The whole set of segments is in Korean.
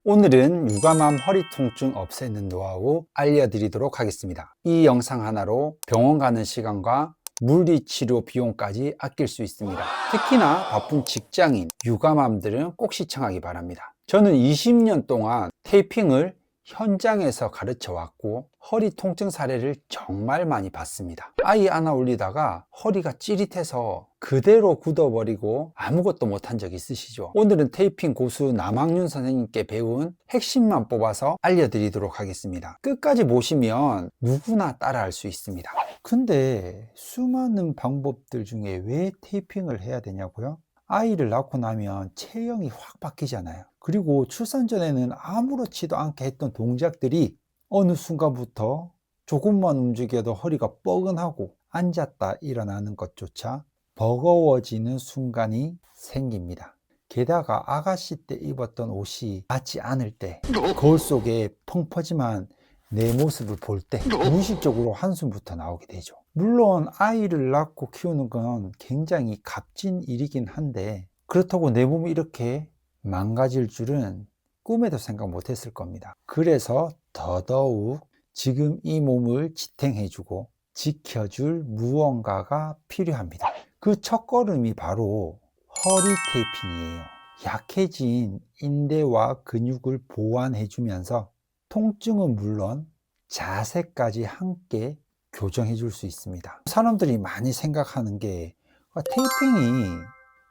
오늘은 유감암 허리 통증 없애는 노하우 알려드리도록 하겠습니다. 이 영상 하나로 병원 가는 시간과 물리치료 비용까지 아낄 수 있습니다. 특히나 바쁜 직장인, 유감암들은 꼭 시청하기 바랍니다. 저는 20년 동안 테이핑을 현장에서 가르쳐 왔고 허리 통증 사례를 정말 많이 봤습니다. 아이 안아 올리다가 허리가 찌릿해서 그대로 굳어버리고 아무것도 못한 적 있으시죠? 오늘은 테이핑 고수 남학윤 선생님께 배운 핵심만 뽑아서 알려드리도록 하겠습니다. 끝까지 보시면 누구나 따라할 수 있습니다. 근데 수많은 방법들 중에 왜 테이핑을 해야 되냐고요? 아이를 낳고 나면 체형이 확 바뀌잖아요. 그리고 출산 전에는 아무렇지도 않게 했던 동작들이 어느 순간부터 조금만 움직여도 허리가 뻐근하고 앉았다 일어나는 것조차 버거워지는 순간이 생깁니다. 게다가 아가씨 때 입었던 옷이 맞지 않을 때, 거울 속에 펑퍼짐한 내 모습을 볼 때 무의식적으로 한숨부터 나오게 되죠. 물론 아이를 낳고 키우는 건 굉장히 값진 일이긴 한데 그렇다고 내 몸이 이렇게 망가질 줄은 꿈에도 생각 못했을 겁니다. 그래서 더더욱 지금 이 몸을 지탱해주고 지켜줄 무언가가 필요합니다. 그 첫걸음이 바로 허리 테이핑이에요. 약해진 인대와 근육을 보완해주면서 통증은 물론 자세까지 함께 교정해 줄 수 있습니다. 사람들이 많이 생각하는 게 테이핑이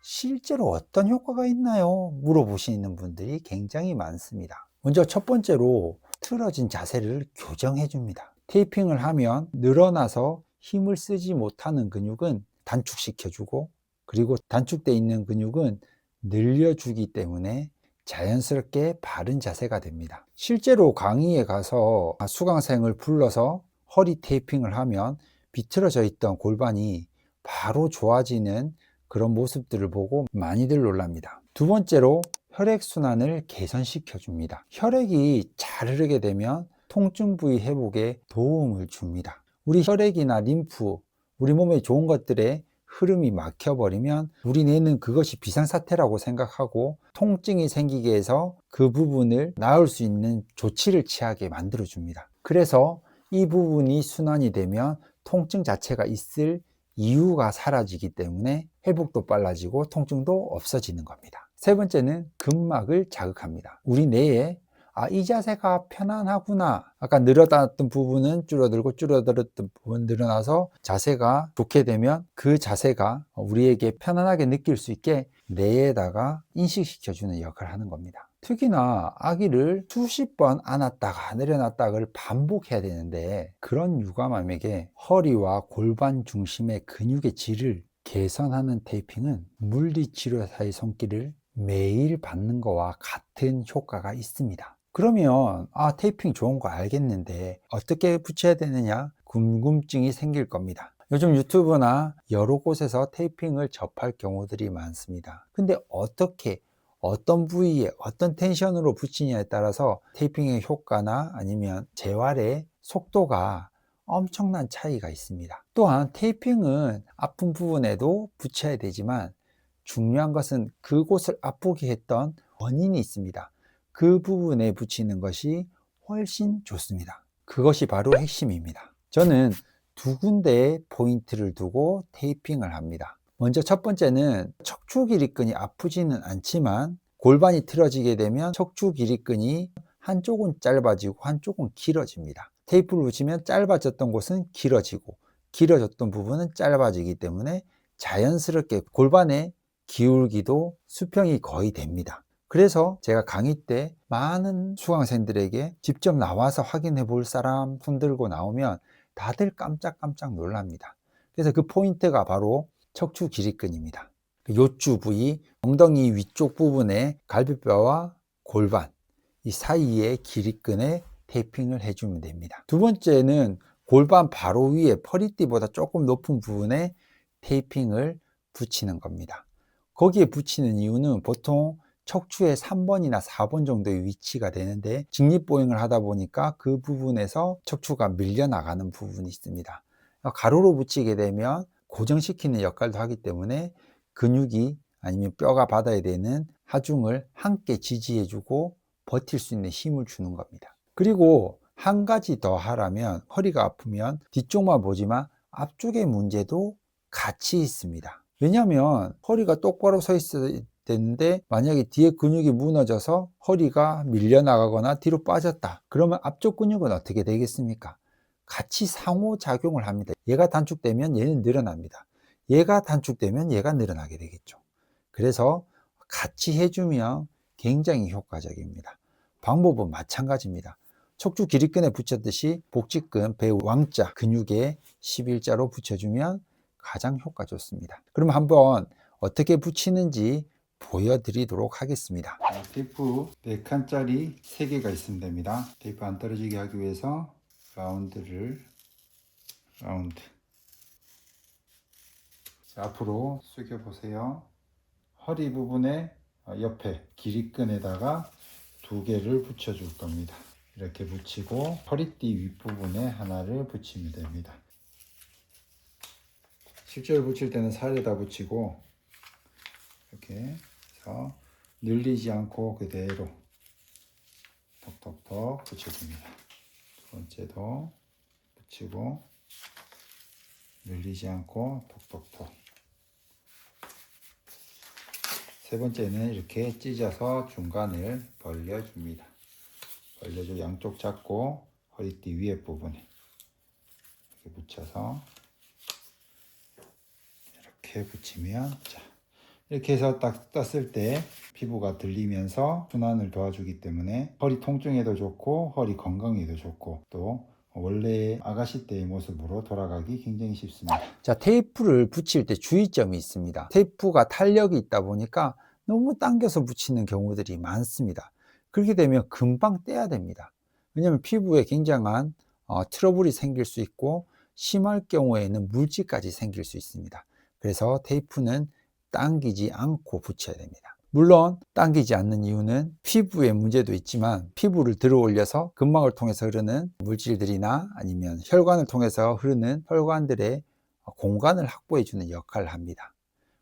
실제로 어떤 효과가 있나요? 물어보시는 분들이 굉장히 많습니다. 먼저 첫 번째로 틀어진 자세를 교정해 줍니다. 테이핑을 하면 늘어나서 힘을 쓰지 못하는 근육은 단축시켜 주고, 그리고 단축되어 있는 근육은 늘려주기 때문에 자연스럽게 바른 자세가 됩니다. 실제로 강의에 가서 수강생을 불러서 허리 테이핑을 하면 비틀어져 있던 골반이 바로 좋아지는 그런 모습들을 보고 많이들 놀랍니다. 두 번째로 혈액순환을 개선시켜 줍니다. 혈액이 잘 흐르게 되면 통증 부위 회복에 도움을 줍니다. 우리 혈액이나 림프, 우리 몸에 좋은 것들의 흐름이 막혀버리면 우리 뇌는 그것이 비상사태라고 생각하고 통증이 생기게 해서 그 부분을 나을 수 있는 조치를 취하게 만들어 줍니다. 그래서 이 부분이 순환이 되면 통증 자체가 있을 이유가 사라지기 때문에 회복도 빨라지고 통증도 없어지는 겁니다. 세 번째는 근막을 자극합니다. 우리 뇌에 이 자세가 편안하구나. 아까 늘어났던 부분은 줄어들고 줄어들었던 부분 늘어나서 자세가 좋게 되면 그 자세가 우리에게 편안하게 느낄 수 있게 뇌에다가 인식시켜주는 역할을 하는 겁니다. 특히나 아기를 수십 번 안았다가 내려놨다가를 반복해야 되는데 그런 유감암에게 허리와 골반 중심의 근육의 질을 개선하는 테이핑은 물리치료사의 손길을 매일 받는 것과 같은 효과가 있습니다. 그러면 테이핑 좋은 거 알겠는데 어떻게 붙여야 되느냐 궁금증이 생길 겁니다. 요즘 유튜브나 여러 곳에서 테이핑을 접할 경우들이 많습니다. 근데 어떻게 어떤 부위에 어떤 텐션으로 붙이냐에 따라서 테이핑의 효과나 아니면 재활의 속도가 엄청난 차이가 있습니다. 또한 테이핑은 아픈 부분에도 붙여야 되지만 중요한 것은 그곳을 아프게 했던 원인이 있습니다. 그 부분에 붙이는 것이 훨씬 좋습니다. 그것이 바로 핵심입니다. 저는 두 군데에 포인트를 두고 테이핑을 합니다. 먼저 첫 번째는 척추 길이끈이 아프지는 않지만 골반이 틀어지게 되면 척추 길이끈이 한쪽은 짧아지고 한쪽은 길어집니다. 테이프를 붙이면 짧아졌던 곳은 길어지고 길어졌던 부분은 짧아지기 때문에 자연스럽게 골반의 기울기도 수평이 거의 됩니다. 그래서 제가 강의 때 많은 수강생들에게 직접 나와서 확인해 볼 사람 손들고 나오면 다들 깜짝깜짝 놀랍니다. 그래서 그 포인트가 바로 척추 길이끈입니다. 요추 부위, 엉덩이 위쪽 부분에 갈비뼈와 골반 이 사이에 길이끈에 테이핑을 해주면 됩니다. 두 번째는 골반 바로 위에 허리띠보다 조금 높은 부분에 테이핑을 붙이는 겁니다. 거기에 붙이는 이유는 보통 척추의 3번이나 4번 정도의 위치가 되는데 직립보행을 하다 보니까 그 부분에서 척추가 밀려나가는 부분이 있습니다. 가로로 붙이게 되면 고정시키는 역할도 하기 때문에 근육이 아니면 뼈가 받아야 되는 하중을 함께 지지해주고 버틸 수 있는 힘을 주는 겁니다. 그리고 한 가지 더 하라면, 허리가 아프면 뒤쪽만 보지만 앞쪽의 문제도 같이 있습니다. 왜냐하면 허리가 똑바로 서 있어야 되는데 만약에 뒤에 근육이 무너져서 허리가 밀려나가거나 뒤로 빠졌다, 그러면 앞쪽 근육은 어떻게 되겠습니까? 같이 상호작용을 합니다. 얘가 단축되면 얘는 늘어납니다. 얘가 단축되면 얘가 늘어나게 되겠죠. 그래서 같이 해주면 굉장히 효과적입니다. 방법은 마찬가지입니다. 척추 기립근에 붙였듯이 복직근, 배 왕자 근육에 11자로 붙여주면 가장 효과 좋습니다. 그럼 한번 어떻게 붙이는지 보여드리도록 하겠습니다. 테이프 4칸짜리 3개가 있으면 됩니다. 테이프 안 떨어지게 하기 위해서 라운드 자, 앞으로 숙여 보세요. 허리 부분에 옆에 기립근에다가 2개를 붙여 줄 겁니다. 이렇게 붙이고 허리띠 윗부분에 하나를 붙이면 됩니다. 실제로 붙일 때는 살에다 붙이고 이렇게 해서 늘리지 않고 그대로 톡톡톡 붙여줍니다. 두 번째도 붙이고 늘리지 않고 톡톡톡. 세 번째는 이렇게 찢어서 중간을 벌려줍니다. 벌려줘. 양쪽 잡고 허리띠 위에 부분에 이렇게 붙여서 이렇게 붙이면, 자, 이렇게 해서 딱 떴을 때 피부가 들리면서 순환을 도와주기 때문에 허리 통증에도 좋고 허리 건강에도 좋고 또 원래 아가씨 때의 모습으로 돌아가기 굉장히 쉽습니다. 자, 테이프를 붙일 때 주의점이 있습니다. 테이프가 탄력이 있다 보니까 너무 당겨서 붙이는 경우들이 많습니다. 그렇게 되면 금방 떼야 됩니다. 왜냐하면 피부에 굉장한 트러블이 생길 수 있고 심할 경우에는 물질까지 생길 수 있습니다. 그래서 테이프는 당기지 않고 붙여야 됩니다. 물론 당기지 않는 이유는 피부에 문제도 있지만 피부를 들어 올려서 근막을 통해서 흐르는 물질들이나 아니면 혈관을 통해서 흐르는 혈관들의 공간을 확보해 주는 역할을 합니다.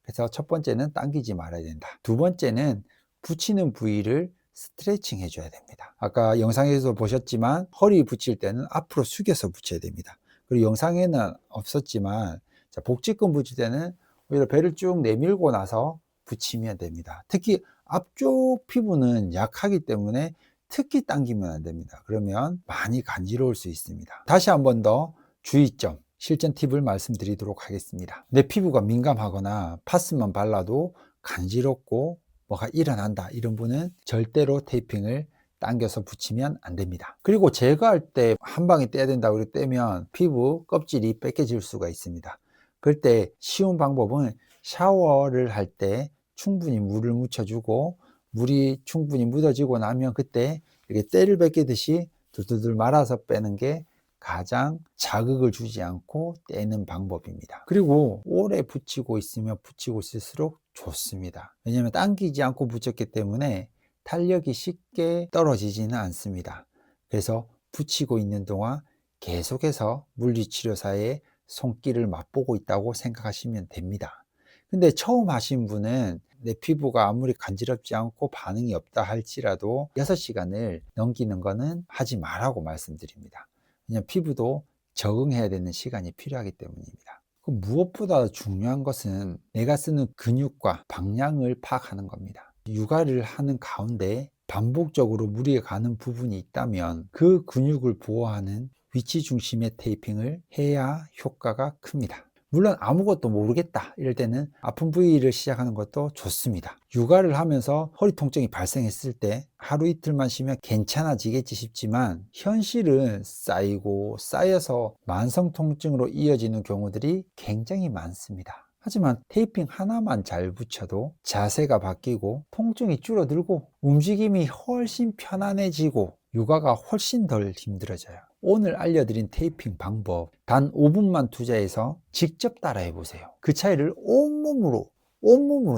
그래서 첫 번째는 당기지 말아야 된다. 두 번째는 붙이는 부위를 스트레칭 해줘야 됩니다. 아까 영상에서 보셨지만 허리 붙일 때는 앞으로 숙여서 붙여야 됩니다. 그리고 영상에는 없었지만 복직근 붙일 때는 오히려 배를 쭉 내밀고 나서 붙이면 됩니다. 특히 앞쪽 피부는 약하기 때문에 특히 당기면 안 됩니다. 그러면 많이 간지러울 수 있습니다. 다시 한 번 더 주의점, 실전 팁을 말씀드리도록 하겠습니다. 내 피부가 민감하거나 파스만 발라도 간지럽고 뭐가 일어난다, 이런 분은 절대로 테이핑을 당겨서 붙이면 안 됩니다. 그리고 제거할 때 한 방에 떼야 된다고 이렇게 떼면 피부 껍질이 뺏겨질 수가 있습니다. 그럴 때 쉬운 방법은 샤워를 할 때 충분히 물을 묻혀주고 물이 충분히 묻어지고 나면 그때 이렇게 때를 뺏기듯이 둘둘둘 말아서 빼는 게 가장 자극을 주지 않고 떼는 방법입니다. 그리고 오래 붙이고 있으면 붙이고 있을수록 좋습니다. 왜냐하면 당기지 않고 붙였기 때문에 탄력이 쉽게 떨어지지는 않습니다. 그래서 붙이고 있는 동안 계속해서 물리치료사의 손길을 맛보고 있다고 생각하시면 됩니다. 근데 처음 하신 분은 내 피부가 아무리 간지럽지 않고 반응이 없다 할지라도 6시간을 넘기는 거는 하지 말라고 말씀드립니다. 왜냐하면 피부도 적응해야 되는 시간이 필요하기 때문입니다. 무엇보다 중요한 것은 내가 쓰는 근육과 방향을 파악하는 겁니다. 육아를 하는 가운데 반복적으로 무리가 가는 부분이 있다면 그 근육을 보호하는 위치 중심의 테이핑을 해야 효과가 큽니다. 물론 아무것도 모르겠다 이럴 때는 아픈 부위를 시작하는 것도 좋습니다. 육아를 하면서 허리 통증이 발생했을 때 하루 이틀만 쉬면 괜찮아지겠지 싶지만 현실은 쌓이고 쌓여서 만성 통증으로 이어지는 경우들이 굉장히 많습니다. 하지만 테이핑 하나만 잘 붙여도 자세가 바뀌고 통증이 줄어들고 움직임이 훨씬 편안해지고 육아가 훨씬 덜 힘들어져요. 오늘 알려드린 테이핑 방법 단 5분만 투자해서 직접 따라해 보세요. 그 차이를 온몸으로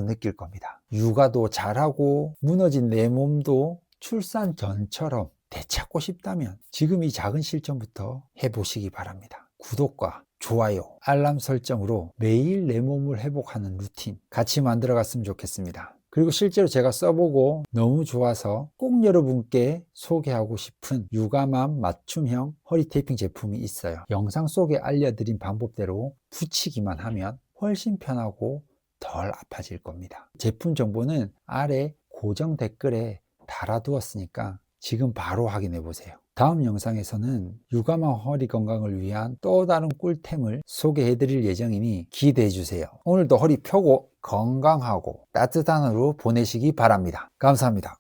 느낄 겁니다. 육아도 잘하고 무너진 내 몸도 출산 전처럼 되찾고 싶다면 지금 이 작은 실천부터 해보시기 바랍니다. 구독과 좋아요, 알람 설정으로 매일 내 몸을 회복하는 루틴 같이 만들어 갔으면 좋겠습니다. 그리고 실제로 제가 써보고 너무 좋아서 꼭 여러분께 소개하고 싶은 유가맘 맞춤형 허리 테이핑 제품이 있어요. 영상 속에 알려드린 방법대로 붙이기만 하면 훨씬 편하고 덜 아파질 겁니다. 제품 정보는 아래 고정 댓글에 달아두었으니까 지금 바로 확인해 보세요. 다음 영상에서는 유가맘 허리 건강을 위한 또 다른 꿀템을 소개해 드릴 예정이니 기대해 주세요. 오늘도 허리 펴고 건강하고 따뜻한 하루 보내시기 바랍니다. 감사합니다.